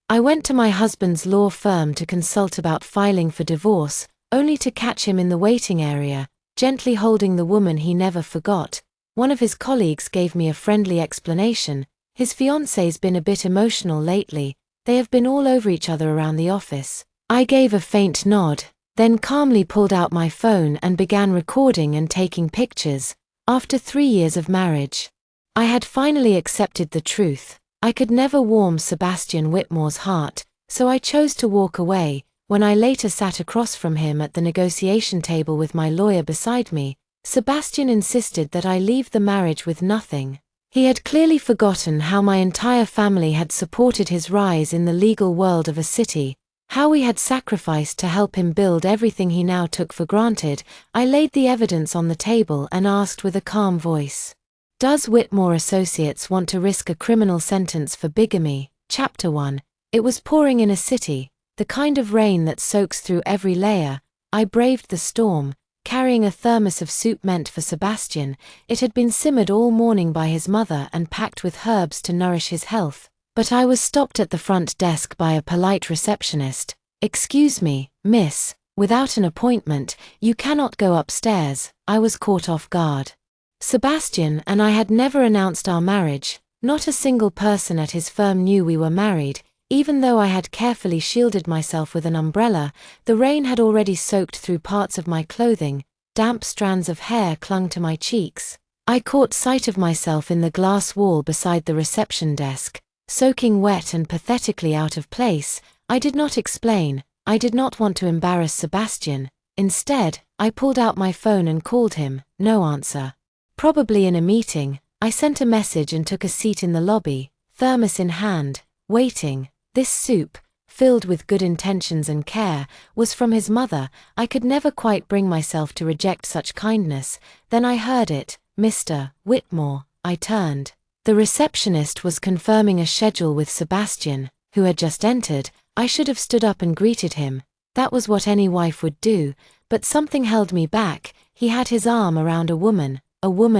I went to my husband's law firm to consult about filing for divorce, only to catch him in the waiting area, gently holding the woman he never forgot. One of his colleagues gave me a friendly explanation. His fiancée's been a bit emotional lately. They have been all over each other around the office. I gave a faint nod, then calmly pulled out my phone and began recording and taking pictures. After 3 years of marriage, I had finally accepted the truth. I could never warm Sebastian Whitmore's heart, so I chose to walk away. When I later sat across from him at the negotiation table with my lawyer beside me, Sebastian insisted that I leave the marriage with nothing. He had clearly forgotten how my entire family had supported his rise in the legal world of a city, how we had sacrificed to help him build everything he now took for granted. I laid the evidence on the table and asked with a calm voice, "Does Whitmore Associates want to risk a criminal sentence for bigamy?" Chapter 1. It was pouring in a city, the kind of rain that soaks through every layer. I braved the storm, carrying a thermos of soup meant for Sebastian. It had been simmered all morning by his mother and packed with herbs to nourish his health. But I was stopped at the front desk by a polite receptionist. "Excuse me, miss, without an appointment, you cannot go upstairs." I was caught off guard. Sebastian and I had never announced our marriage. Not a single person at his firm knew we were married. Even though I had carefully shielded myself with an umbrella, the rain had already soaked through parts of my clothing. Damp strands of hair clung to my cheeks. I caught sight of myself in the glass wall beside the reception desk, soaking wet and pathetically out of place. I did not explain. I did not want to embarrass Sebastian. Instead, I pulled out my phone and called him. No answer. Probably in a meeting. I sent a message and took a seat in the lobby, thermos in hand, waiting. This soup, filled with good intentions and care, was from his mother. I could never quite bring myself to reject such kindness. Then I heard it. "Mr. Whitmore." I turned. The receptionist was confirming a schedule with Sebastian, who had just entered. I should have stood up and greeted him. That was what any wife would do, but something held me back. He had his arm around a woman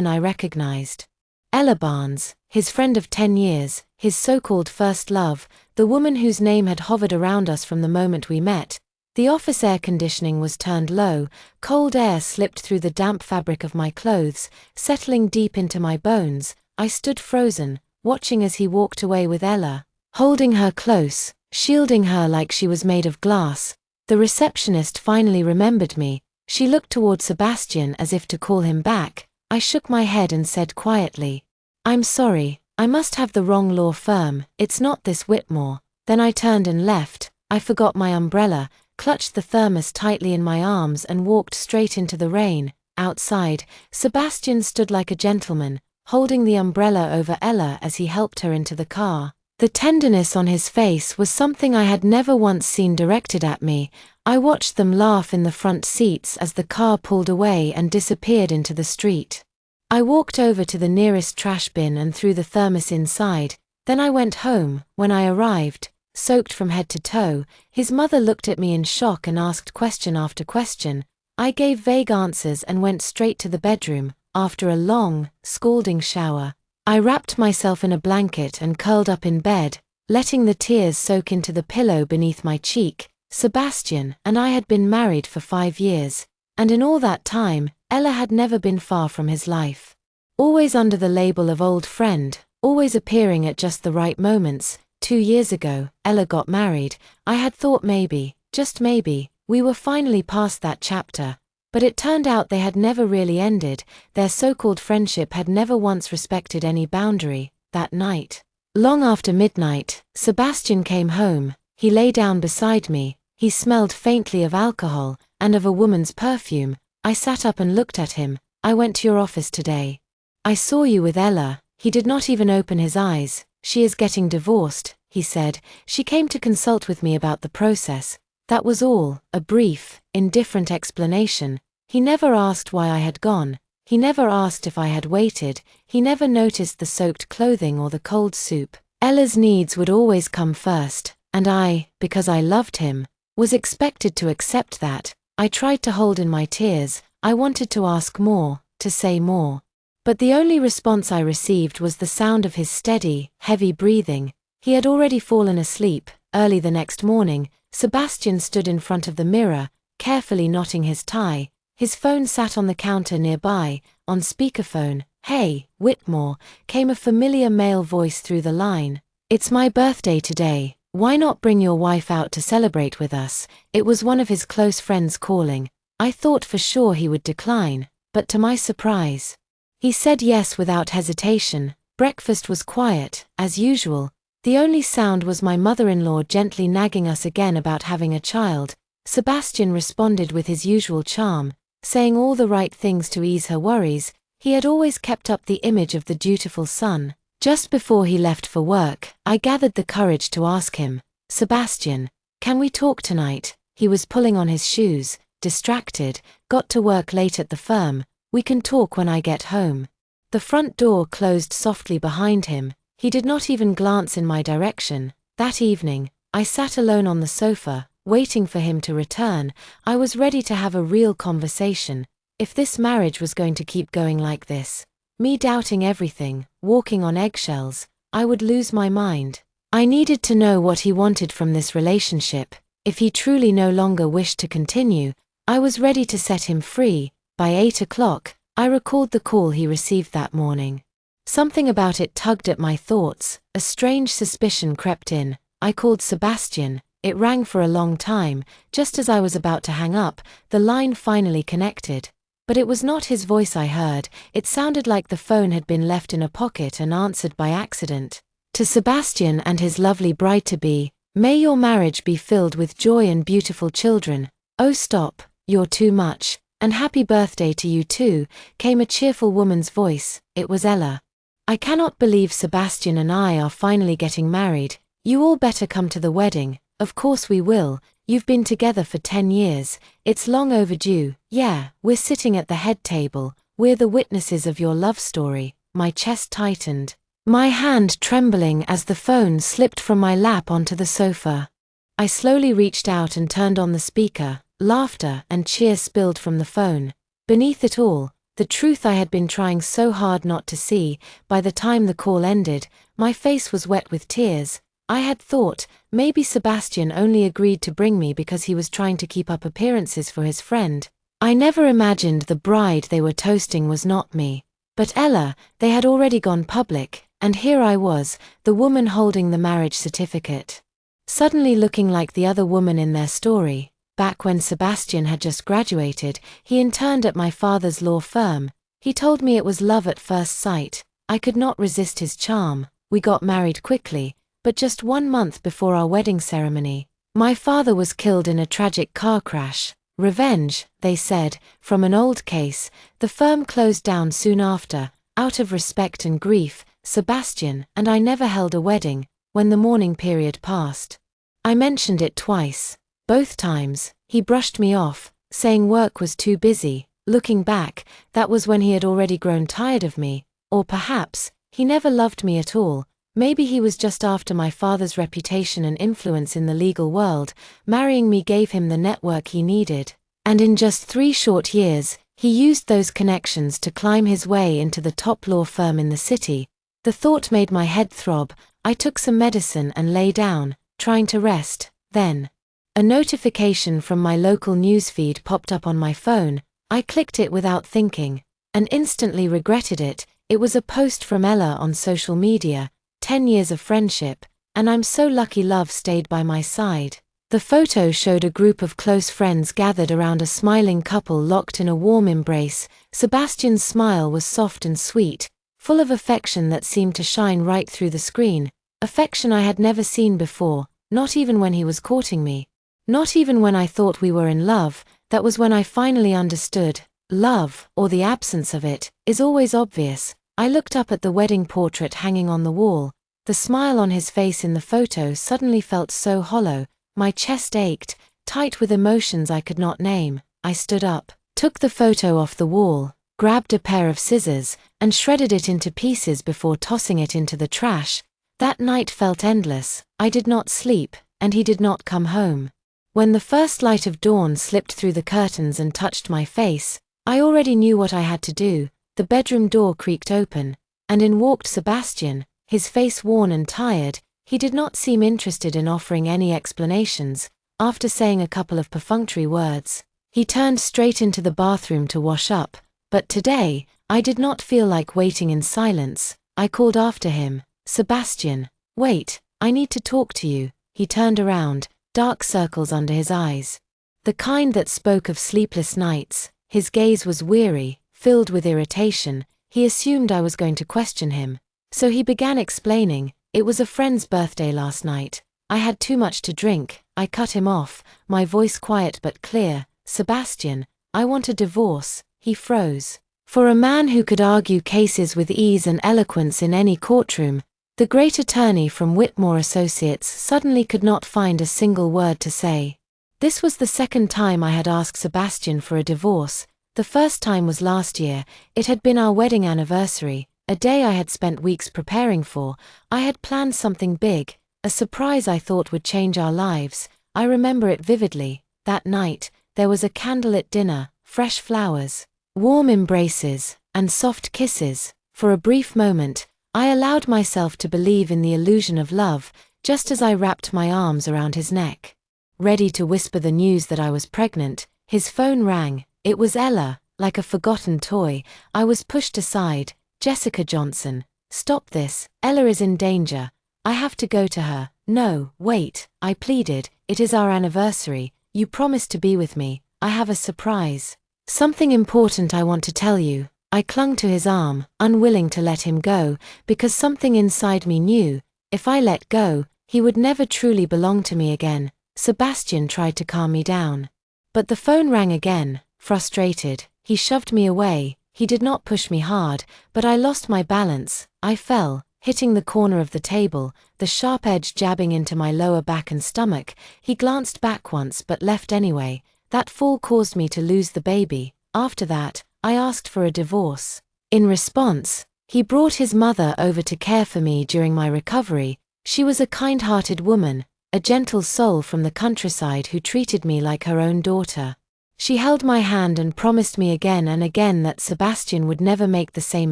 I recognized. Ella Barnes, his friend of 10 years, his so-called first love, the woman whose name had hovered around us from the moment we met. The office air conditioning was turned low. Cold air slipped through the damp fabric of my clothes, settling deep into my bones. I stood frozen, watching as he walked away with Ella, holding her close, shielding her like she was made of glass. The receptionist finally remembered me. She looked toward Sebastian as if to call him back. I shook my head and said quietly, "I'm sorry, I must have the wrong law firm. It's not this Whitmore." Then I turned and left. I forgot my umbrella, clutched the thermos tightly in my arms and walked straight into the rain. Outside, Sebastian stood like a gentleman, holding the umbrella over Ella as he helped her into the car. The tenderness on his face was something I had never once seen directed at me. I watched them laugh in the front seats as the car pulled away and disappeared into the street. I walked over to the nearest trash bin and threw the thermos inside. Then I went home. When I arrived, soaked from head to toe, his mother looked at me in shock and asked question after question. I gave vague answers and went straight to the bedroom. After a long, scalding shower, I wrapped myself in a blanket and curled up in bed, letting the tears soak into the pillow beneath my cheek. Sebastian and I had been married for 5 years, and in all that time, Ella had never been far from his life. Always under the label of old friend, always appearing at just the right moments. 2 years ago, Ella got married. I had thought maybe, just maybe, we were finally past that chapter. But it turned out they had never really ended. Their so-called friendship had never once respected any boundary. That night, long after midnight, Sebastian came home. He lay down beside me. He smelled faintly of alcohol, and of a woman's perfume. I sat up and looked at him. "I went to your office today. I saw you with Ella." He did not even open his eyes. "She is getting divorced," he said. "She came to consult with me about the process." That was all, a brief, indifferent explanation. He never asked why I had gone. He never asked if I had waited. He never noticed the soaked clothing or the cold soup. Ella's needs would always come first, and I, because I loved him, was expected to accept that. I tried to hold in my tears. I wanted to ask more, to say more. But the only response I received was the sound of his steady, heavy breathing. He had already fallen asleep, Early the next morning, Sebastian stood in front of the mirror, carefully knotting his tie. His phone sat on the counter nearby, on speakerphone. "Hey, Whitmore," came a familiar male voice through the line. "It's my birthday today. Why not bring your wife out to celebrate with us?" It was one of his close friends calling. I thought for sure he would decline, but to my surprise, he said yes without hesitation. Breakfast was quiet, as usual. The only sound was my mother-in-law gently nagging us again about having a child. Sebastian responded with his usual charm, saying all the right things to ease her worries. He had always kept up the image of the dutiful son. Just before he left for work, I gathered the courage to ask him, "Sebastian, can we talk tonight?" He was pulling on his shoes, distracted. "Got to work late at the firm. We can talk when I get home." The front door closed softly behind him. He did not even glance in my direction. That evening, I sat alone on the sofa, waiting for him to return. I was ready to have a real conversation. If this marriage was going to keep going like this, me doubting everything, walking on eggshells, I would lose my mind. I needed to know what he wanted from this relationship. If he truly no longer wished to continue, I was ready to set him free. By 8 o'clock, I recalled the call he received that morning. Something about it tugged at my thoughts. A strange suspicion crept in. I called Sebastian. It rang for a long time. Just as I was about to hang up, the line finally connected. But it was not his voice I heard. It sounded like the phone had been left in a pocket and answered by accident. "To Sebastian and his lovely bride-to-be, may your marriage be filled with joy and beautiful children. Oh stop, you're too much. And happy birthday to you too," came a cheerful woman's voice. It was Ella. "I cannot believe Sebastian and I are finally getting married. You all better come to the wedding." "Of course we will. You've been together for 10 years. It's long overdue." "Yeah, we're sitting at the head table. We're the witnesses of your love story." My chest tightened, my hand trembling as the phone slipped from my lap onto the sofa. I slowly reached out and turned on the speaker. Laughter and cheer spilled from the phone. Beneath it all, the truth I had been trying so hard not to see. By the time the call ended, my face was wet with tears. I had thought, maybe Sebastian only agreed to bring me because he was trying to keep up appearances for his friend. I never imagined the bride they were toasting was not me. But Ella, they had already gone public, and here I was, the woman holding the marriage certificate. Suddenly looking like the other woman in their story. Back when Sebastian had just graduated, he interned at my father's law firm. He told me it was love at first sight. I could not resist his charm. We got married quickly, but just 1 month before our wedding ceremony, my father was killed in a tragic car crash. Revenge, they said, from an old case. The firm closed down soon after. Out of respect and grief, Sebastian and I never held a wedding. When the mourning period passed, I mentioned it twice. Both times, he brushed me off, saying work was too busy. Looking back, that was when he had already grown tired of me. Or perhaps, he never loved me at all. Maybe he was just after my father's reputation and influence in the legal world. Marrying me gave him the network he needed. And in just 3 short years, he used those connections to climb his way into the top law firm in the city. The thought made my head throb. I took some medicine and lay down, trying to rest. Then, a notification from my local newsfeed popped up on my phone. I clicked it without thinking, and instantly regretted it. It was a post from Ella on social media. 10 years of friendship, and I'm so lucky love stayed by my side. The photo showed a group of close friends gathered around a smiling couple locked in a warm embrace. Sebastian's smile was soft and sweet, full of affection that seemed to shine right through the screen. Affection I had never seen before, not even when he was courting me. Not even when I thought we were in love. That was when I finally understood. Love, or the absence of it, is always obvious. I looked up at the wedding portrait hanging on the wall. The smile on his face in the photo suddenly felt so hollow. My chest ached, tight with emotions I could not name. I stood up, took the photo off the wall, grabbed a pair of scissors, and shredded it into pieces before tossing it into the trash. That night felt endless. I did not sleep, and he did not come home. When the first light of dawn slipped through the curtains and touched my face, I already knew what I had to do. The bedroom door creaked open, and in walked Sebastian, his face worn and tired. He did not seem interested in offering any explanations. After saying a couple of perfunctory words, he turned straight into the bathroom to wash up. But today, I did not feel like waiting in silence. I called after him, "Sebastian, wait, I need to talk to you." He turned around, dark circles under his eyes. The kind that spoke of sleepless nights. His gaze was weary, filled with irritation. He assumed I was going to question him. So he began explaining, "It was a friend's birthday last night. I had too much to drink." I cut him off, my voice quiet but clear. "Sebastian, I want a divorce." He froze. For a man who could argue cases with ease and eloquence in any courtroom, the great attorney from Whitmore Associates suddenly could not find a single word to say. This was the second time I had asked Sebastian for a divorce. The first time was last year. It had been our wedding anniversary, a day I had spent weeks preparing for. I had planned something big, a surprise I thought would change our lives. I remember it vividly. That night, there was a candlelit dinner, fresh flowers, warm embraces, and soft kisses. For a brief moment, I allowed myself to believe in the illusion of love, just as I wrapped my arms around his neck. Ready to whisper the news that I was pregnant, his phone rang. It was Ella. Like a forgotten toy, I was pushed aside. "Jessica Johnson, stop this. Ella is in danger. I have to go to her." "No, wait," I pleaded. "It is our anniversary. You promised to be with me. I have a surprise. Something important I want to tell you." I clung to his arm, unwilling to let him go, because something inside me knew, if I let go, he would never truly belong to me again. Sebastian tried to calm me down. But the phone rang again. Frustrated, he shoved me away. He did not push me hard, but I lost my balance. I fell, hitting the corner of the table, the sharp edge jabbing into my lower back and stomach. He glanced back once but left anyway. That fall caused me to lose the baby. After that, I asked for a divorce. In response, he brought his mother over to care for me during my recovery. She was a kind-hearted woman, a gentle soul from the countryside who treated me like her own daughter. She held my hand and promised me again and again that Sebastian would never make the same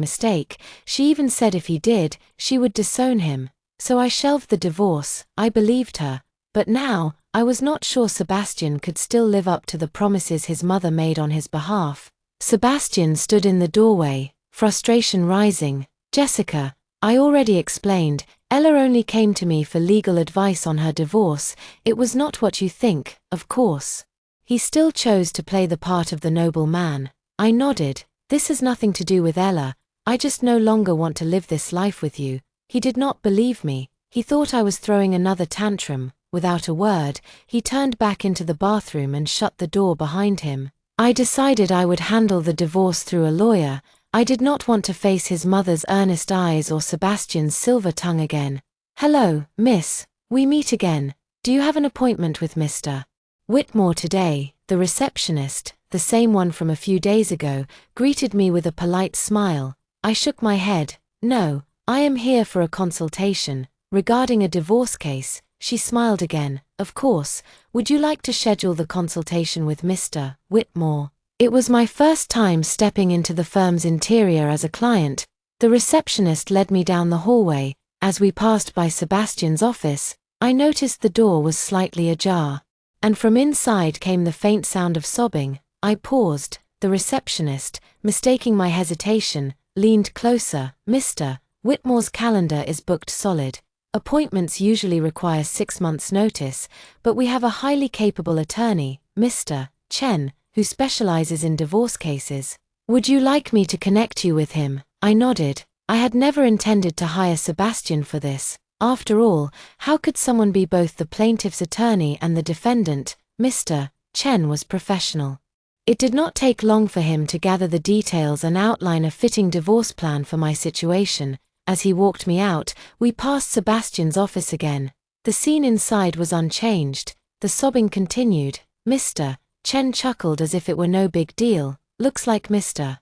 mistake. She even said if he did, she would disown him. So I shelved the divorce. I believed her. But now, I was not sure Sebastian could still live up to the promises his mother made on his behalf. Sebastian stood in the doorway, frustration rising. "Jessica, I already explained. Ella only came to me for legal advice on her divorce. It was not what you think, of course." He still chose to play the part of the noble man. I nodded. "This has nothing to do with Ella. I just no longer want to live this life with you." He did not believe me. He thought I was throwing another tantrum. Without a word, he turned back into the bathroom and shut the door behind him. I decided I would handle the divorce through a lawyer. I did not want to face his mother's earnest eyes or Sebastian's silver tongue again. "Hello, miss. We meet again. Do you have an appointment with Mr. Whitmore today?" The receptionist, the same one from a few days ago, greeted me with a polite smile. I shook my head. "No, I am here for a consultation. Regarding a divorce case." She smiled again. "Of course. Would you like to schedule the consultation with Mr. Whitmore?" It was my first time stepping into the firm's interior as a client. The receptionist led me down the hallway. As we passed by Sebastian's office, I noticed the door was slightly ajar, and from inside came the faint sound of sobbing. I paused. The receptionist, mistaking my hesitation, leaned closer. "Mr. Whitmore's calendar is booked solid. Appointments usually require 6 months' notice, but we have a highly capable attorney, Mr. Chen, who specializes in divorce cases. Would you like me to connect you with him?" I nodded. I had never intended to hire Sebastian for this. After all, how could someone be both the plaintiff's attorney and the defendant? Mr. Chen was professional. It did not take long for him to gather the details and outline a fitting divorce plan for my situation. As he walked me out, we passed Sebastian's office again. The scene inside was unchanged. The sobbing continued. Mr. Chen chuckled as if it were no big deal. "Looks like Mr.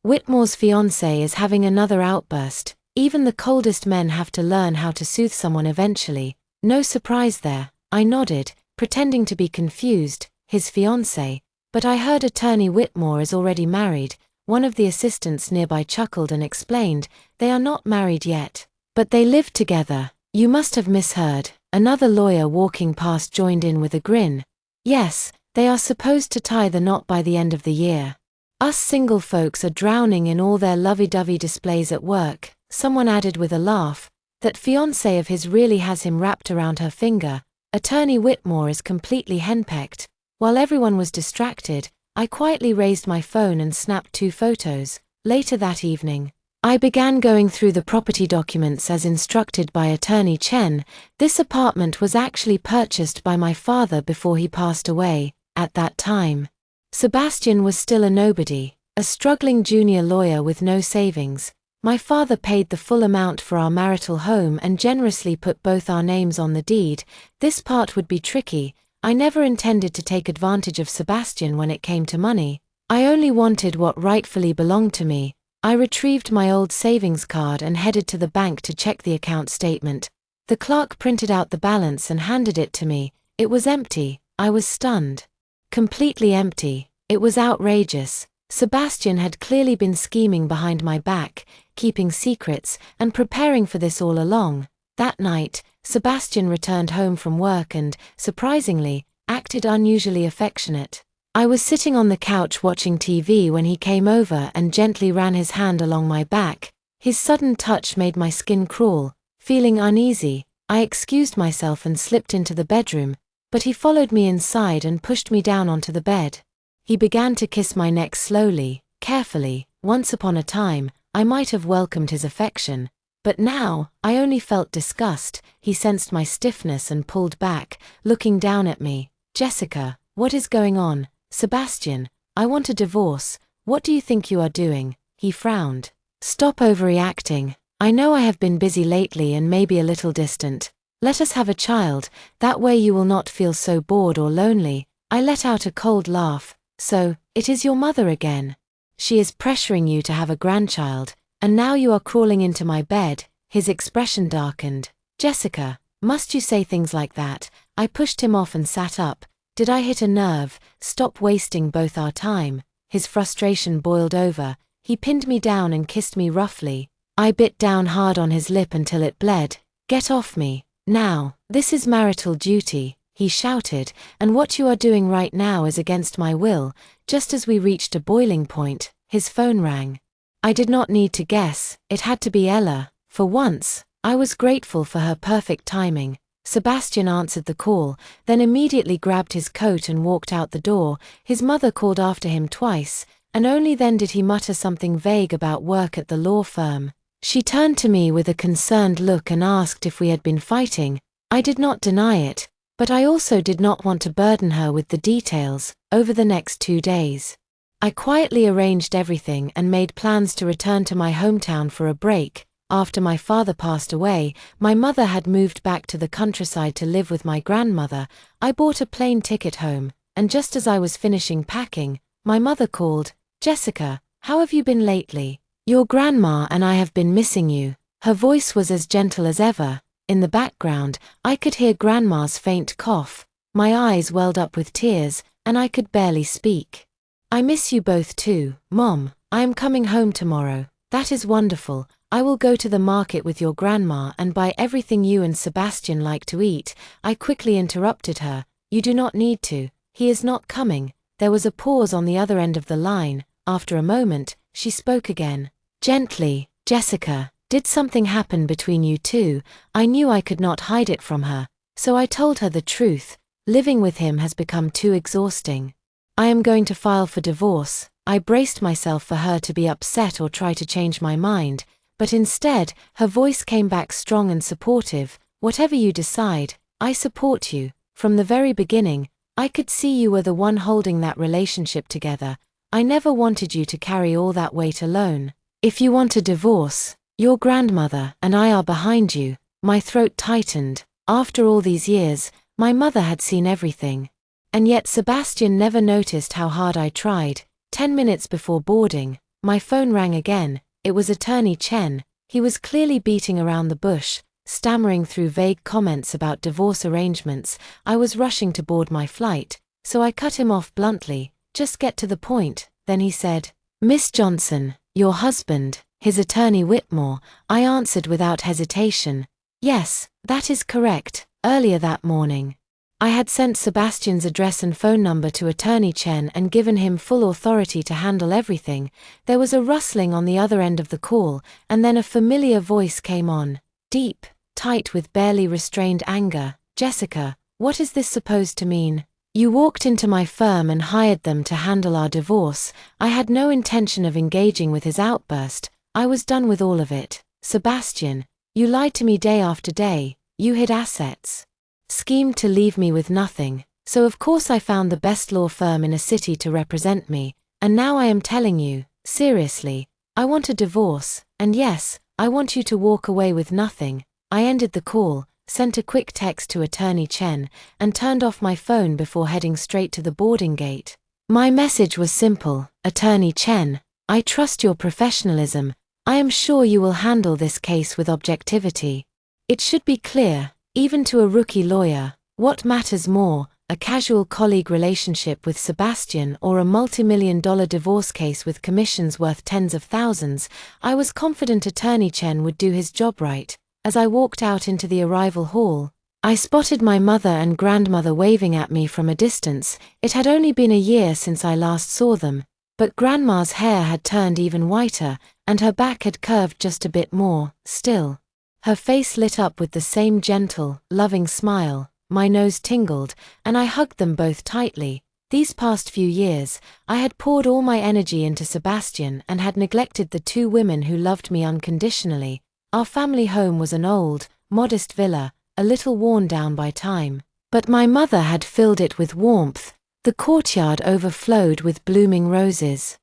Whitmore's fiancée is having another outburst. Even the coldest men have to learn how to soothe someone eventually. No surprise there." I nodded, pretending to be confused. "His fiancée? But I heard attorney Whitmore is already married." One of the assistants nearby chuckled and explained, "They are not married yet, but they live together." You must have misheard. Another lawyer walking past joined in with a grin. Yes, they are supposed to tie the knot by the end of the year. Us single folks are drowning in all their lovey-dovey displays at work, someone added with a laugh. That fiancé of his really has him wrapped around her finger. Attorney Whitmore is completely henpecked. While everyone was distracted, I quietly raised my phone and snapped 2 photos. Later that evening, I began going through the property documents as instructed by Attorney Chen. This apartment was actually purchased by my father before he passed away. At that time, Sebastian was still a nobody, a struggling junior lawyer with no savings. My father paid the full amount for our marital home and generously put both our names on the deed. This part would be tricky. I never intended to take advantage of Sebastian when it came to money. I only wanted what rightfully belonged to me. I retrieved my old savings card and headed to the bank to check the account statement. The clerk printed out the balance and handed it to me. It was empty. I was stunned. Completely empty. It was outrageous. Sebastian had clearly been scheming behind my back, keeping secrets, and preparing for this all along. That night, Sebastian returned home from work and, surprisingly, acted unusually affectionate. I was sitting on the couch watching TV when he came over and gently ran his hand along my back. His sudden touch made my skin crawl. Feeling uneasy, I excused myself and slipped into the bedroom, but he followed me inside and pushed me down onto the bed. He began to kiss my neck slowly, carefully. Once upon a time, I might have welcomed his affection, but now, I only felt disgust. He sensed my stiffness and pulled back, looking down at me. Jessica, what is going on? Sebastian, I want a divorce. What do you think you are doing? He frowned. Stop overreacting. I know I have been busy lately and maybe a little distant. Let us have a child, that way you will not feel so bored or lonely. I let out a cold laugh. So, it is your mother again. She is pressuring you to have a grandchild, and now you are crawling into my bed. His expression darkened. Jessica, must you say things like that? I pushed him off and sat up. Did I hit a nerve? Stop wasting both our time. His frustration boiled over. He pinned me down and kissed me roughly. I bit down hard on his lip until it bled. Get off me. Now, this is marital duty, he shouted, and what you are doing right now is against my will. Just as we reached a boiling point, his phone rang. I did not need to guess, it had to be Ella. For once, I was grateful for her perfect timing. Sebastian answered the call, then immediately grabbed his coat and walked out the door. His mother called after him twice, and only then did he mutter something vague about work at the law firm. She turned to me with a concerned look and asked if we had been fighting. I did not deny it, but I also did not want to burden her with the details. Over the next 2 days, I quietly arranged everything and made plans to return to my hometown for a break. After my father passed away, my mother had moved back to the countryside to live with my grandmother. I bought a plane ticket home, and just as I was finishing packing, my mother called. Jessica, how have you been lately? Your grandma and I have been missing you. Her voice was as gentle as ever. In the background, I could hear Grandma's faint cough. My eyes welled up with tears, and I could barely speak. I miss you both too, Mom. I am coming home tomorrow. That is wonderful. I will go to the market with your grandma and buy everything you and Sebastian like to eat. I quickly interrupted her. You do not need to. He is not coming. There was a pause on the other end of the line. After a moment, she spoke again. Gently, Jessica, did something happen between you two? I knew I could not hide it from her, so I told her the truth. Living with him has become too exhausting. I am going to file for divorce. I braced myself for her to be upset or try to change my mind, but instead, her voice came back strong and supportive. Whatever you decide, I support you. From the very beginning, I could see you were the one holding that relationship together. I never wanted you to carry all that weight alone. If you want a divorce, your grandmother and I are behind you. My throat tightened. After all these years, my mother had seen everything. And yet Sebastian never noticed how hard I tried. 10 minutes before boarding, my phone rang again. It was Attorney Chen. He was clearly beating around the bush, stammering through vague comments about divorce arrangements. I was rushing to board my flight, so I cut him off bluntly. Just get to the point. Then he said, Miss Johnson, your husband, his attorney Whitmore. I answered without hesitation. Yes, that is correct. Earlier that morning, I had sent Sebastian's address and phone number to Attorney Chen and given him full authority to handle everything. There was a rustling on the other end of the call, and then a familiar voice came on. Deep, tight with barely restrained anger. Jessica, what is this supposed to mean? You walked into my firm and hired them to handle our divorce. I had no intention of engaging with his outburst. I was done with all of it. Sebastian, you lied to me day after day. You hid assets. Schemed to leave me with nothing. So of course I found the best law firm in a city to represent me. And now I am telling you, seriously, I want a divorce. And yes, I want you to walk away with nothing. I ended the call, sent a quick text to Attorney Chen, and turned off my phone before heading straight to the boarding gate. My message was simple. Attorney Chen, I trust your professionalism. I am sure you will handle this case with objectivity. It should be clear, even to a rookie lawyer, what matters more, a casual colleague relationship with Sebastian or a multi-million-dollar divorce case with commissions worth tens of thousands. I was confident Attorney Chen would do his job right. As I walked out into the arrival hall, I spotted my mother and grandmother waving at me from a distance. It had only been a year since I last saw them, but Grandma's hair had turned even whiter, and her back had curved just a bit more. Still, her face lit up with the same gentle, loving smile. My nose tingled, and I hugged them both tightly. These past few years, I had poured all my energy into Sebastian and had neglected the two women who loved me unconditionally. Our family home was an old, modest villa, a little worn down by time. But my mother had filled it with warmth. The courtyard overflowed with blooming roses,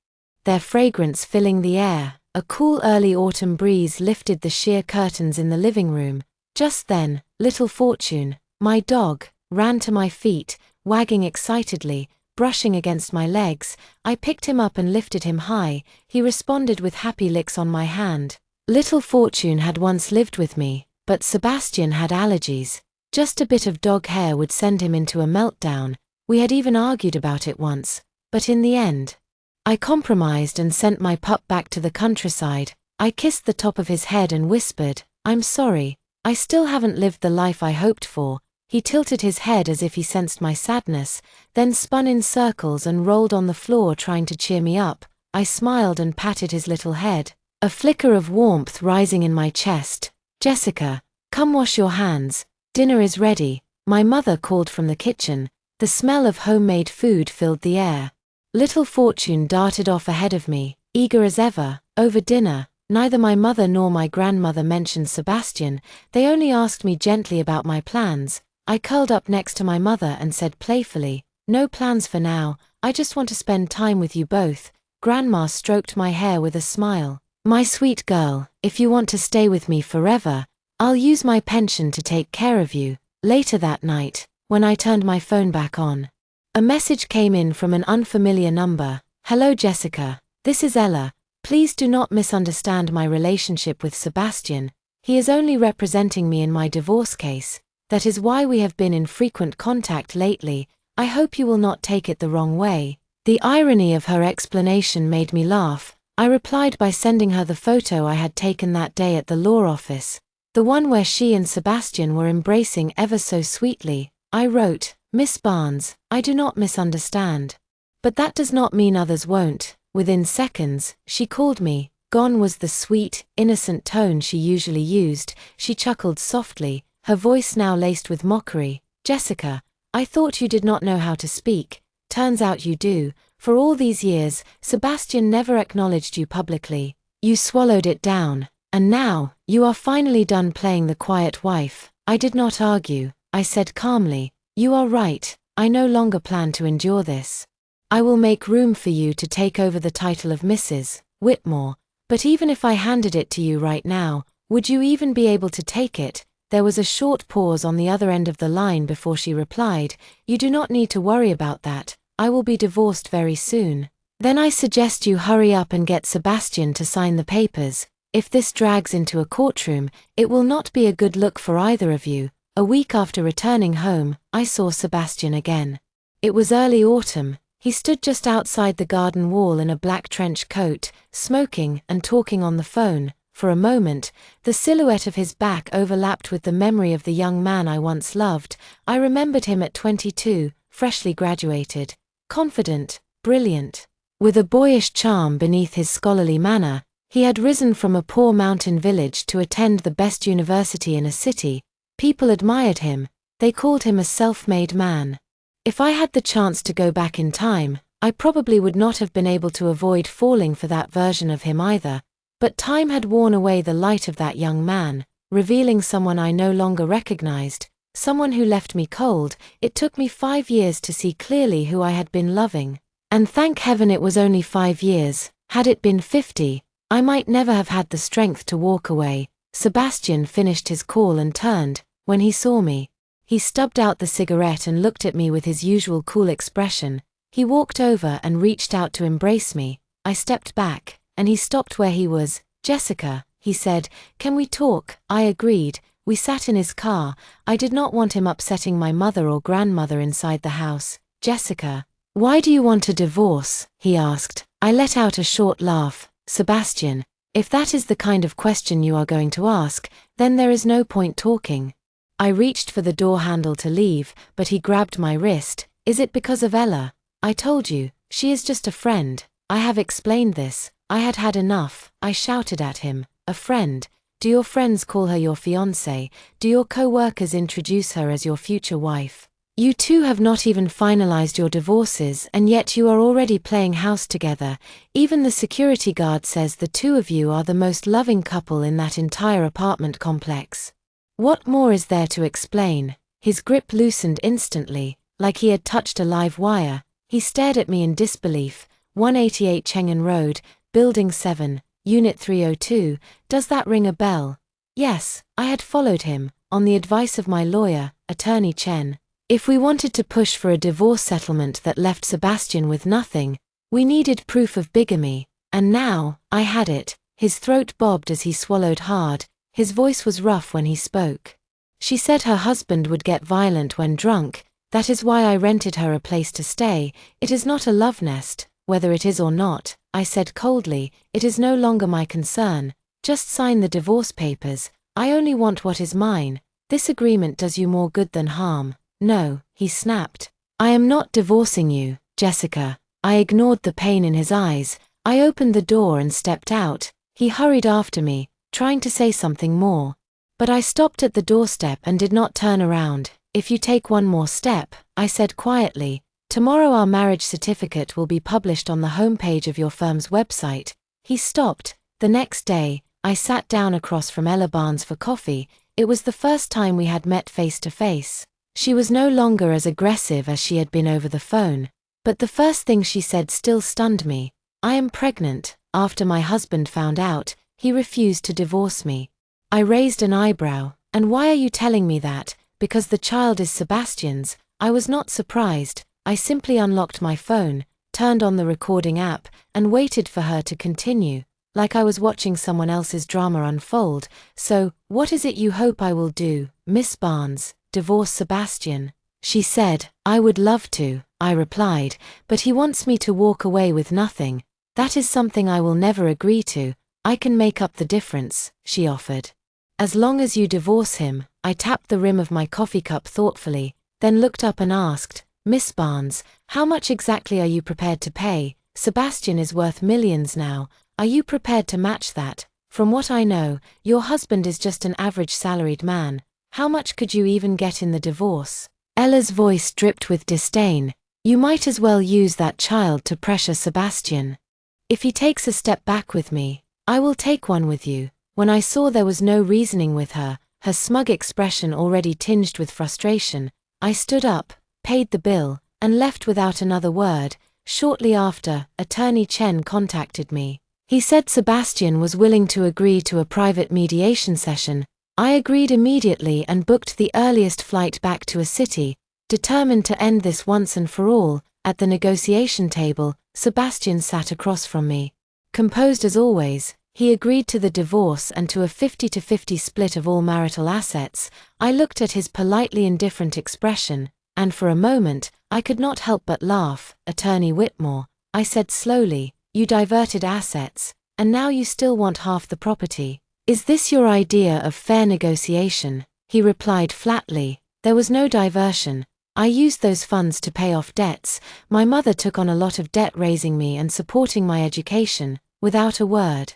their fragrance filling the air. A cool early autumn breeze lifted the sheer curtains in the living room. Just then, Little Fortune, my dog, ran to my feet, wagging excitedly, brushing against my legs. I picked him up and lifted him high. He responded with happy licks on my hand. Little Fortune had once lived with me, but Sebastian had allergies. Just a bit of dog hair would send him into a meltdown. We had even argued about it once, but in the end, I compromised and sent my pup back to the countryside. I kissed the top of his head and whispered, "I'm sorry, I still haven't lived the life I hoped for." He tilted his head as if he sensed my sadness, then spun in circles and rolled on the floor trying to cheer me up. I smiled and patted his little head, a flicker of warmth rising in my chest. "Jessica, come wash your hands. Dinner is ready," my mother called from the kitchen. The smell of homemade food filled the air. Little Fortune darted off ahead of me, eager as ever. Over dinner, neither my mother nor my grandmother mentioned Sebastian. They only asked me gently about my plans. I curled up next to my mother and said playfully, "No plans for now, I just want to spend time with you both." Grandma stroked my hair with a smile. "My sweet girl, if you want to stay with me forever, I'll use my pension to take care of you." Later that night, when I turned my phone back on, a message came in from an unfamiliar number. "Hello Jessica, this is Ella. Please do not misunderstand my relationship with Sebastian. He is only representing me in my divorce case. That is why we have been in frequent contact lately. I hope you will not take it the wrong way." The irony of her explanation made me laugh. I replied by sending her the photo I had taken that day at the law office, the one where she and Sebastian were embracing ever so sweetly. I wrote, "Miss Barnes, I do not misunderstand. But that does not mean others won't." Within seconds, she called me. Gone was the sweet, innocent tone she usually used. She chuckled softly, her voice now laced with mockery. "Jessica, I thought you did not know how to speak. Turns out you do. For all these years, Sebastian never acknowledged you publicly. You swallowed it down. And now, you are finally done playing the quiet wife." I did not argue. I said calmly, "You are right. I no longer plan to endure this. I will make room for you to take over the title of Mrs. Whitmore. But even if I handed it to you right now, would you even be able to take it?" There was a short pause on the other end of the line before she replied, "You do not need to worry about that. I will be divorced very soon. Then I suggest you hurry up and get Sebastian to sign the papers. If this drags into a courtroom, it will not be a good look for either of you." A week after returning home, I saw Sebastian again. It was early autumn. He stood just outside the garden wall in a black trench coat, smoking and talking on the phone. For a moment, the silhouette of his back overlapped with the memory of the young man I once loved. I remembered him at 22, freshly graduated, confident, brilliant. With a boyish charm beneath his scholarly manner, he had risen from a poor mountain village to attend the best university in a city. People admired him, they called him a self-made man. If I had the chance to go back in time, I probably would not have been able to avoid falling for that version of him either. But time had worn away the light of that young man, revealing someone I no longer recognized, someone who left me cold. It took me 5 years to see clearly who I had been loving. And thank heaven it was only 5 years. Had it been 50, I might never have had the strength to walk away. Sebastian finished his call and turned. When he saw me, he stubbed out the cigarette and looked at me with his usual cool expression. He walked over and reached out to embrace me. I stepped back, and he stopped where he was. "Jessica," he said, "can we talk?" I agreed. We sat in his car. I did not want him upsetting my mother or grandmother inside the house. "Jessica, why do you want a divorce?" he asked. I let out a short laugh. "Sebastian, if that is the kind of question you are going to ask, then there is no point talking." I reached for the door handle to leave, but he grabbed my wrist. "Is it because of Ella?" "I told you, she is just a friend. I have explained this." I had had enough. I shouted at him. "A friend? Do your friends call her your fiancée? Do your co-workers introduce her as your future wife? You two have not even finalized your divorces, and yet you are already playing house together. Even the security guard says the two of you are the most loving couple in that entire apartment complex. What more is there to explain?" His grip loosened instantly, like he had touched a live wire. He stared at me in disbelief. 188 Chengan Road, Building 7, Unit 302, does that ring a bell? Yes, I had followed him, on the advice of my lawyer, Attorney Chen. If we wanted to push for a divorce settlement that left Sebastian with nothing, we needed proof of bigamy, and now, I had it. His throat bobbed as he swallowed hard. His voice was rough when he spoke. "She said her husband would get violent when drunk. That is why I rented her a place to stay. It is not a love nest, whether it is or not," I said coldly. "It is no longer my concern. Just sign the divorce papers. I only want what is mine. This agreement does you more good than harm." "No," he snapped. "I am not divorcing you, Jessica." I ignored the pain in his eyes. I opened the door and stepped out. He hurried after me, trying to say something more. But I stopped at the doorstep and did not turn around. "If you take one more step," I said quietly, "tomorrow our marriage certificate will be published on the homepage of your firm's website." He stopped. The next day, I sat down across from Ella Barnes for coffee. It was the first time we had met face to face. She was no longer as aggressive as she had been over the phone, but the first thing she said still stunned me. "I am pregnant. After my husband found out, he refused to divorce me." I raised an eyebrow. "And why are you telling me that? Because the child is Sebastian's?" I was not surprised. I simply unlocked my phone, turned on the recording app, and waited for her to continue, like I was watching someone else's drama unfold. "So, what is it you hope I will do, Miss Barnes? Divorce Sebastian?" she said. "I would love to," I replied, "but he wants me to walk away with nothing. That is something I will never agree to." "I can make up the difference," she offered. "As long as you divorce him." I tapped the rim of my coffee cup thoughtfully, then looked up and asked, "Miss Barnes, how much exactly are you prepared to pay? Sebastian is worth millions now. Are you prepared to match that? From what I know, your husband is just an average salaried man. How much could you even get in the divorce?" Ella's voice dripped with disdain. "You might as well use that child to pressure Sebastian. If he takes a step back with me, I will take one with you." When I saw there was no reasoning with her, her smug expression already tinged with frustration, I stood up, paid the bill, and left without another word. Shortly after, Attorney Chen contacted me. He said Sebastian was willing to agree to a private mediation session. I agreed immediately and booked the earliest flight back to a city, determined to end this once and for all. At the negotiation table, Sebastian sat across from me. Composed as always, he agreed to the divorce and to a 50-50 split of all marital assets. I looked at his politely indifferent expression, and for a moment, I could not help but laugh. "Attorney Whitmore," I said slowly, "you diverted assets, and now you still want half the property. Is this your idea of fair negotiation? He replied flatly. There was no diversion. I used those funds to pay off debts. My mother took on a lot of debt raising me and supporting my education, without a word.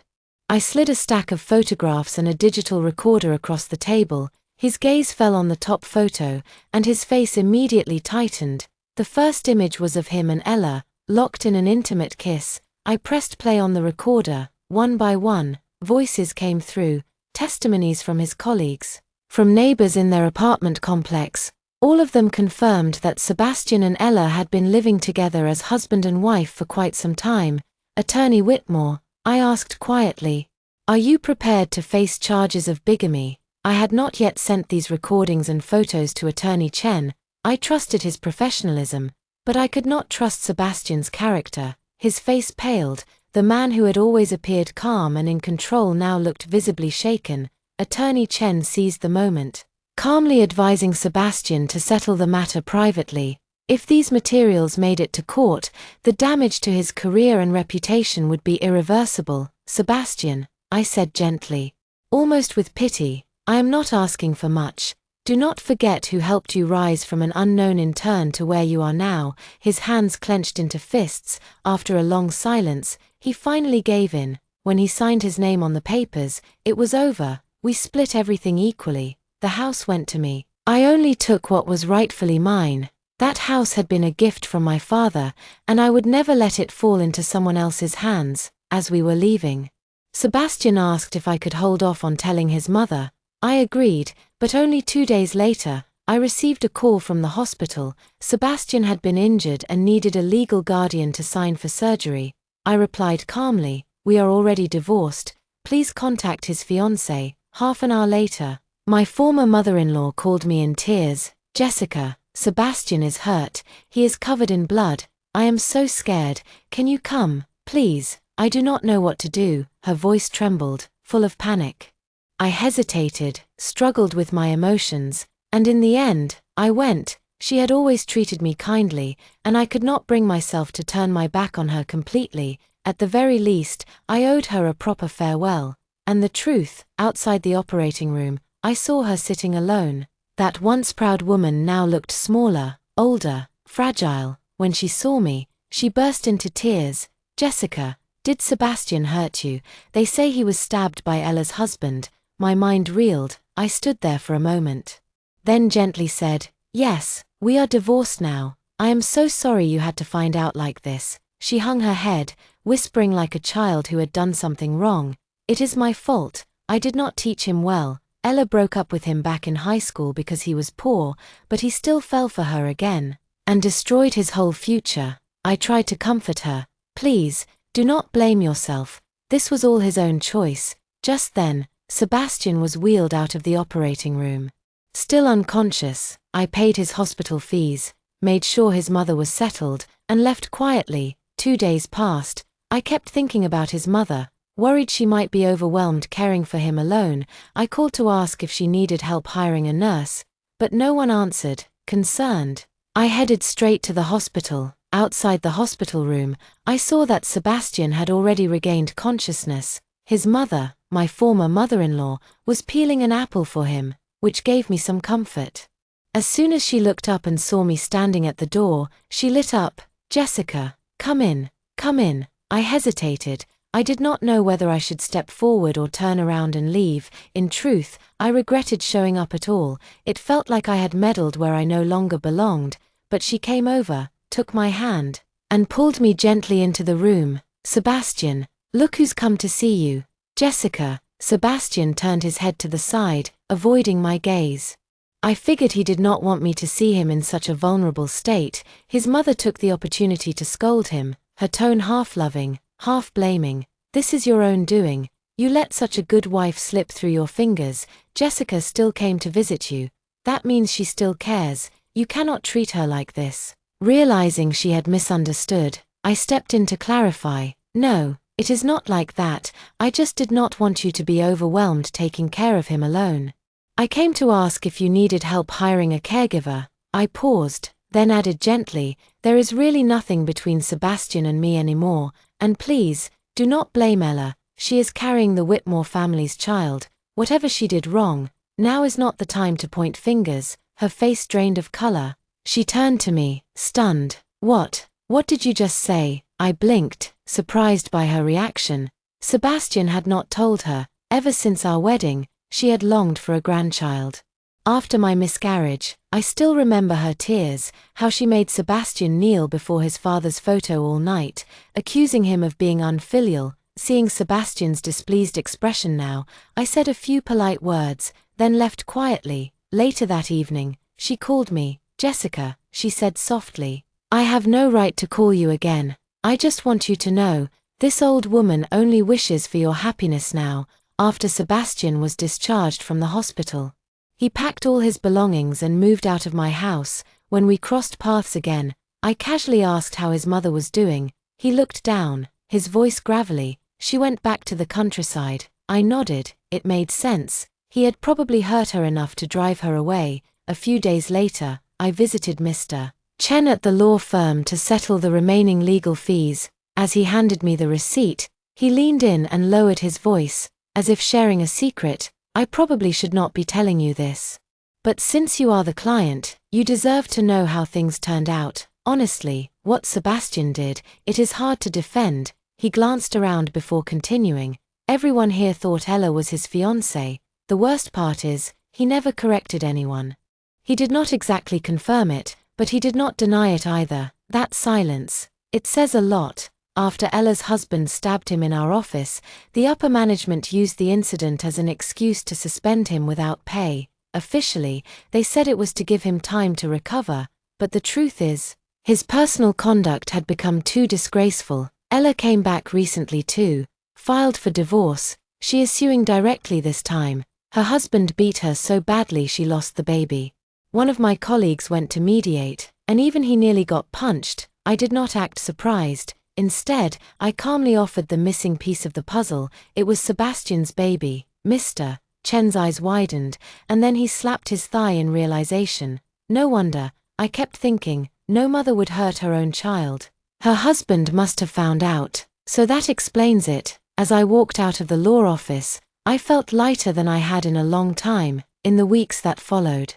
I slid a stack of photographs and a digital recorder across the table. His gaze fell on the top photo, and his face immediately tightened. The first image was of him and Ella, locked in an intimate kiss. I pressed play on the recorder. One by one, voices came through, testimonies from his colleagues, from neighbors in their apartment complex. All of them confirmed that Sebastian and Ella had been living together as husband and wife for quite some time. Attorney Whitmore, I asked quietly, are you prepared to face charges of bigamy? I had not yet sent these recordings and photos to Attorney Chen. I trusted his professionalism, but I could not trust Sebastian's character. His face paled. The man who had always appeared calm and in control now looked visibly shaken. Attorney Chen seized the moment, calmly advising Sebastian to settle the matter privately. If these materials made it to court, the damage to his career and reputation would be irreversible. Sebastian, I said gently, almost with pity, I am not asking for much. Do not forget who helped you rise from an unknown intern to where you are now. His hands clenched into fists. After a long silence, he finally gave in. When he signed his name on the papers, it was over. We split everything equally. The house went to me. I only took what was rightfully mine. That house had been a gift from my father, and I would never let it fall into someone else's hands. As we were leaving, Sebastian asked if I could hold off on telling his mother. I agreed, but only 2 days later, I received a call from the hospital. Sebastian had been injured and needed a legal guardian to sign for surgery. I replied calmly, we are already divorced. Please contact his fiancée. Half an hour later, my former mother-in-law called me in tears. Jessica, Sebastian is hurt. He is covered in blood. I am so scared. Can you come, please? I do not know what to do. Her voice trembled, full of panic. I hesitated, struggled with my emotions, and in the end, I went. She had always treated me kindly, and I could not bring myself to turn my back on her completely. At the very least, I owed her a proper farewell. And the truth, outside the operating room, I saw her sitting alone. That once proud woman now looked smaller, older, fragile. When she saw me, she burst into tears. Jessica, did Sebastian hurt you? They say he was stabbed by Ella's husband. My mind reeled. I stood there for a moment. Then gently said, yes, we are divorced now. I am so sorry you had to find out like this. She hung her head, whispering like a child who had done something wrong. It is my fault. I did not teach him well. Ella broke up with him back in high school because he was poor, but he still fell for her again, and destroyed his whole future. I tried to comfort her. Please, do not blame yourself. This was all his own choice. Just then, Sebastian was wheeled out of the operating room. Still unconscious, I paid his hospital fees, made sure his mother was settled, and left quietly. 2 days passed. I kept thinking about his mother, worried she might be overwhelmed caring for him alone. I called to ask if she needed help hiring a nurse, but no one answered. Concerned, I headed straight to the hospital. Outside the hospital room, I saw that Sebastian had already regained consciousness. His mother, my former mother-in-law, was peeling an apple for him, which gave me some comfort. As soon as she looked up and saw me standing at the door, she lit up. Jessica, come in, come in. I hesitated. I did not know whether I should step forward or turn around and leave. In truth, I regretted showing up at all. It felt like I had meddled where I no longer belonged, but she came over, took my hand, and pulled me gently into the room. Sebastian, look who's come to see you. Jessica. Sebastian turned his head to the side, avoiding my gaze. I figured he did not want me to see him in such a vulnerable state. His mother took the opportunity to scold him, her tone half loving, half blaming. This is your own doing. You let such a good wife slip through your fingers. Jessica still came to visit you. That means she still cares. You cannot treat her like this. Realizing she had misunderstood, I stepped in to clarify. No, it is not like that. I just did not want you to be overwhelmed taking care of him alone. I came to ask if you needed help hiring a caregiver. I paused, then added gently, there is really nothing between Sebastian and me anymore, and please, do not blame Ella. She is carrying the Whitmore family's child. Whatever she did wrong, now is not the time to point fingers." Her face drained of color. She turned to me, stunned. What did you just say?" I blinked, surprised by her reaction. Sebastian had not told her. Ever since our wedding, she had longed for a grandchild. After my miscarriage, I still remember her tears, how she made Sebastian kneel before his father's photo all night, accusing him of being unfilial. Seeing Sebastian's displeased expression now, I said a few polite words, then left quietly. Later that evening, she called me. "Jessica," she said softly, "I have no right to call you again. I just want you to know, this old woman only wishes for your happiness now." After Sebastian was discharged from the hospital, he packed all his belongings and moved out of my house. When we crossed paths again, I casually asked how his mother was doing. He looked down, his voice gravelly. "She went back to the countryside." I nodded. It made sense. He had probably hurt her enough to drive her away. A few days later, I visited Mr. Chen at the law firm to settle the remaining legal fees. As he handed me the receipt, he leaned in and lowered his voice, as if sharing a secret. "I probably should not be telling you this, but since you are the client, you deserve to know how things turned out. Honestly, what Sebastian did, it is hard to defend." He glanced around before continuing. "Everyone here thought Ella was his fiancée. The worst part is, he never corrected anyone. He did not exactly confirm it, but he did not deny it either. That silence, it says a lot." After Ella's husband stabbed him in our office, the upper management used the incident as an excuse to suspend him without pay. Officially, they said it was to give him time to recover, but the truth is, his personal conduct had become too disgraceful. Ella came back recently too, filed for divorce. She is suing directly this time. Her husband beat her so badly she lost the baby. One of my colleagues went to mediate, and even he nearly got punched. I did not act surprised. Instead, I calmly offered the missing piece of the puzzle. It was Sebastian's baby. Mr. Chen's eyes widened, and then he slapped his thigh in realization. No wonder, I kept thinking, no mother would hurt her own child. Her husband must have found out. So that explains it. As I walked out of the law office, I felt lighter than I had in a long time. In the weeks that followed,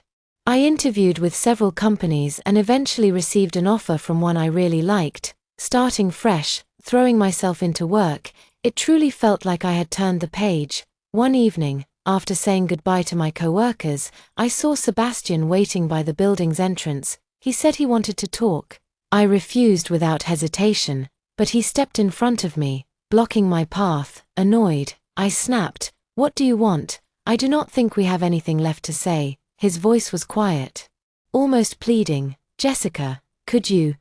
I interviewed with several companies and eventually received an offer from one I really liked. Starting fresh, throwing myself into work, it truly felt like I had turned the page. One evening, after saying goodbye to my coworkers, I saw Sebastian waiting by the building's entrance. He said he wanted to talk. I refused without hesitation, but he stepped in front of me, blocking my path. Annoyed, I snapped, "What do you want? I do not think we have anything left to say." His voice was quiet, almost pleading. "Jessica, could you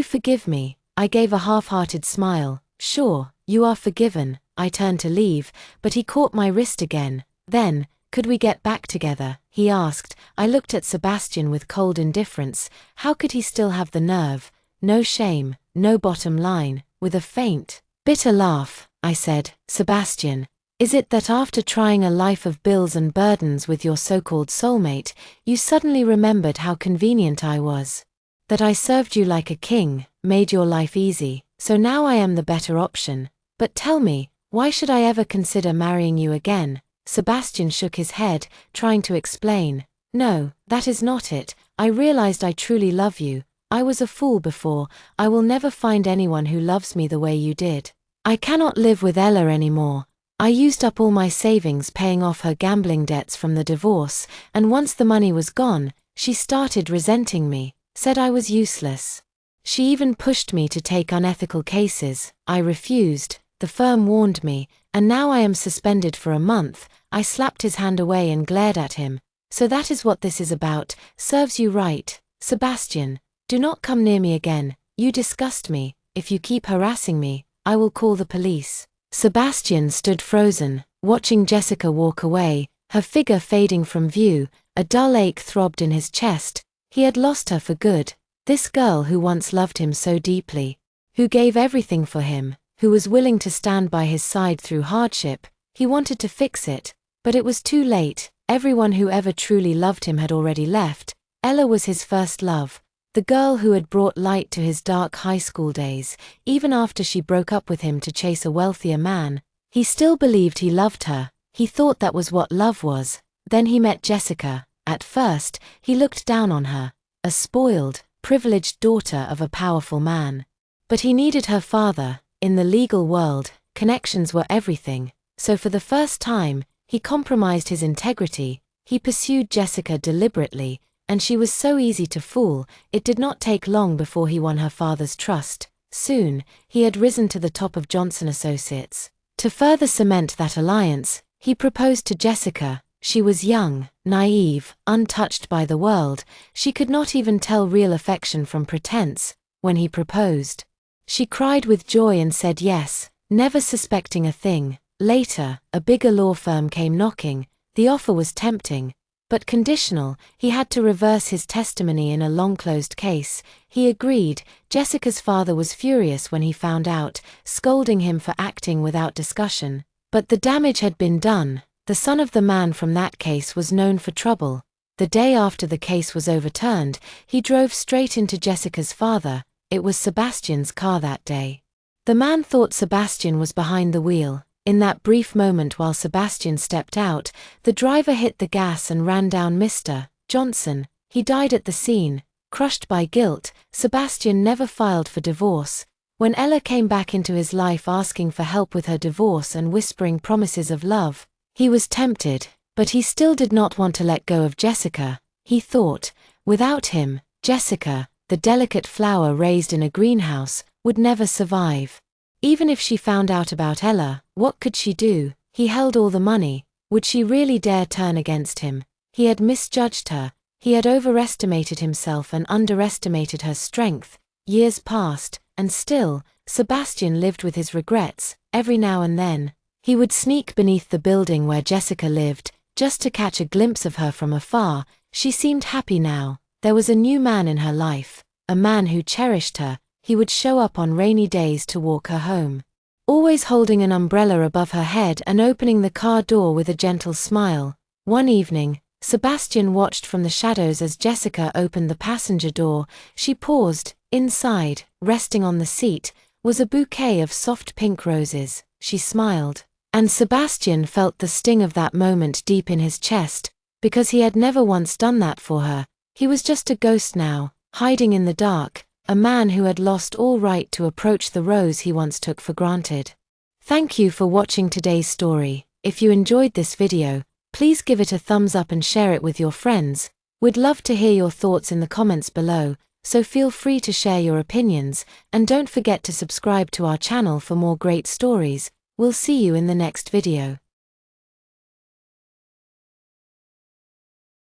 forgive me?" I gave a half-hearted smile. "Sure, you are forgiven." I turned to leave, but he caught my wrist again. "Then, could we get back together?" he asked. I looked at Sebastian with cold indifference. How could he still have the nerve? No shame, no bottom line. With a faint, bitter laugh, I said, "Sebastian, is it that after trying a life of bills and burdens with your so-called soulmate, you suddenly remembered how convenient I was? That I served you like a king, made your life easy, so now I am the better option? But tell me, why should I ever consider marrying you again?" Sebastian shook his head, trying to explain. "No, that is not it. I realized I truly love you. I was a fool before. I will never find anyone who loves me the way you did. I cannot live with Ella anymore. I used up all my savings paying off her gambling debts from the divorce, and once the money was gone, she started resenting me, said I was useless. She even pushed me to take unethical cases. I refused. The firm warned me, and now I am suspended for a month." I slapped his hand away and glared at him. "So that is what this is about. Serves you right. Sebastian, do not come near me again. You disgust me. If you keep harassing me, I will call the police." Sebastian stood frozen, watching Jessica walk away, her figure fading from view. A dull ache throbbed in his chest. He had lost her for good. This girl who once loved him so deeply, who gave everything for him, who was willing to stand by his side through hardship. He wanted to fix it, but it was too late. Everyone who ever truly loved him had already left. Ella was his first love, the girl who had brought light to his dark high school days. Even after she broke up with him to chase a wealthier man, He still believed he loved her. He thought that was what love was. Then he met Jessica. At first, he looked down on her, a spoiled, privileged daughter of a powerful man. But he needed her father. In the legal world, connections were everything. So for the first time, he compromised his integrity. He pursued Jessica deliberately, and she was so easy to fool. It did not take long before he won her father's trust. Soon, he had risen to the top of Johnson Associates. To further cement that alliance, he proposed to Jessica. She was young, naive, untouched by the world. She could not even tell real affection from pretense. When he proposed, she cried with joy and said yes, never suspecting a thing. Later, a bigger law firm came knocking. The offer was tempting, but conditional. He had to reverse his testimony in a long-closed case. He agreed. Jessica's father was furious when he found out, scolding him for acting without discussion. But the damage had been done. The son of the man from that case was known for trouble. The day after the case was overturned, he drove straight into Jessica's father. It was Sebastian's car that day. The man thought Sebastian was behind the wheel. In that brief moment while Sebastian stepped out, the driver hit the gas and ran down Mr. Johnson. He died at the scene, crushed by guilt. Sebastian never filed for divorce. When Ella came back into his life asking for help with her divorce and whispering promises of love, he was tempted, but he still did not want to let go of Jessica. He thought, without him, Jessica, the delicate flower raised in a greenhouse, would never survive. Even if she found out about Ella, what could she do? He held all the money. Would she really dare turn against him? He had misjudged her. He had overestimated himself and underestimated her strength. Years passed, and still, Sebastian lived with his regrets. Every now and then, he would sneak beneath the building where Jessica lived, just to catch a glimpse of her from afar. She seemed happy now. There was a new man in her life, a man who cherished her. He would show up on rainy days to walk her home, always holding an umbrella above her head and opening the car door with a gentle smile. One evening, Sebastian watched from the shadows as Jessica opened the passenger door. She paused. Inside, resting on the seat, was a bouquet of soft pink roses. She smiled, and Sebastian felt the sting of that moment deep in his chest, because he had never once done that for her. He was just a ghost now, hiding in the dark. A man who had lost all right to approach the rose he once took for granted. Thank you for watching today's story. If you enjoyed this video, please give it a thumbs up and share it with your friends. We'd love to hear your thoughts in the comments below, so feel free to share your opinions, and don't forget to subscribe to our channel for more great stories. We'll see you in the next video.